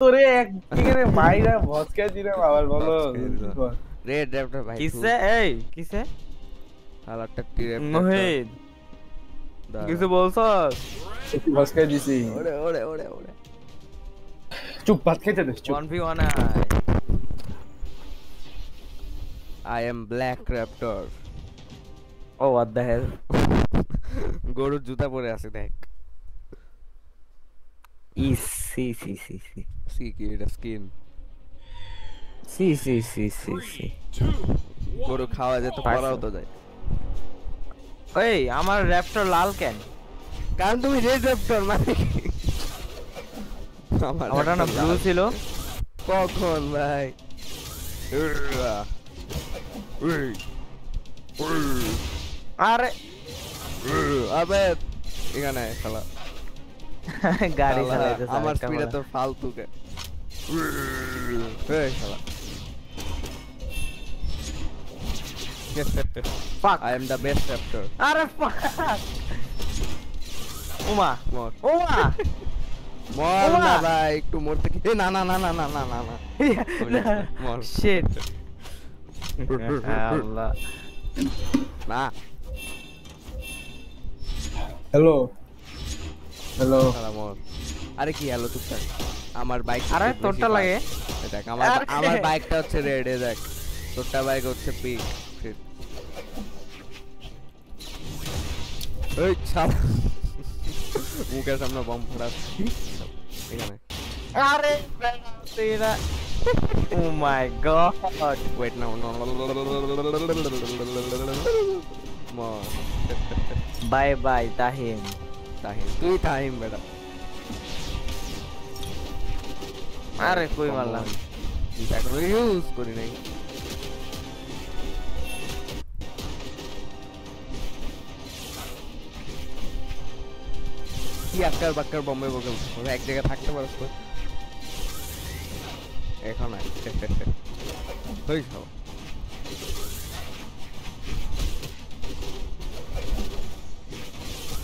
তোরে এক এখানে বাইরে ভসকে দিলে আবার বলো রেড র্যাপ্টর ভাই কিসে এই কিসে হালাটা টি র্যাপ্টর মোহিত কিছু বলছস? ভসকে দিছি ওরে ওরে ওরে ওরে চুপ ভাত খেতে দে চুপ 1v1 I am black raptor O what the hell গরুর জুতা পরে আছে দেখ ইস সি সি সি সি সি কি এটা স্কিন সি সি সি সি সি গরু খাওয়া যেত পরাও তো যায় এই আমার র্যাপ্টর লাল কেন? কারণ তুমি রেড র্যাপ্টর মানে আমারটা না ব্লু ছিল কখন ভাই আরে আবে এখানে শালা গাড়ি শালা, চালাইতে আমার স্পিডে তো ফালতু কে এই শালা Fuck. I am the best raptor আরে fuck ওমা মর ওমা মর না ভাই একটু মরতে কি না না না না না না না না মর শিট আল্লাহ না হ্যালো হ্যালো শালা মর আরে কি হ্যালো টুকটাক আমার বাইক আরে তোরটা লাগে দেখ আমার বাইকটা হচ্ছে রেড এ দেখ তোরটা বাইক হচ্ছে পিঙ্ক এই শালা মুখের সামনে বম ফাটাচ্ছি এখানে আরে তেরা ও মাই গড ওয়েট নাও বাই বাই তাহিম তুই টাইম বেটা আরে কই মারলাম এখনো ইউজ করি নাই কি আক্কার বাক্কার বম্বে বগল ওরা এক জায়গায় থাকতে পারছ তো এখন আয় হই খাও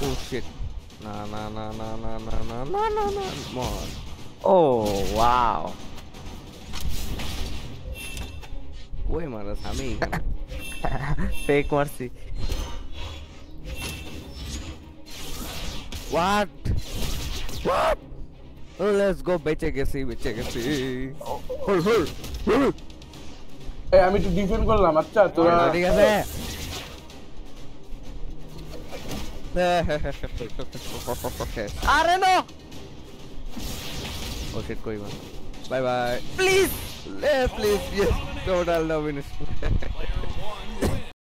ও শিট না না না না না না না না না না মর ও ওয়াও ওই মারাস আমি ফেক মারছি What? What? Oh, let's go বেঁচে গেছি এই আমি তো ডিফেন্ড করলাম আচ্ছা তোরা ঠিক আছে আরে নো ও শিট কই bye bye please please yes total domination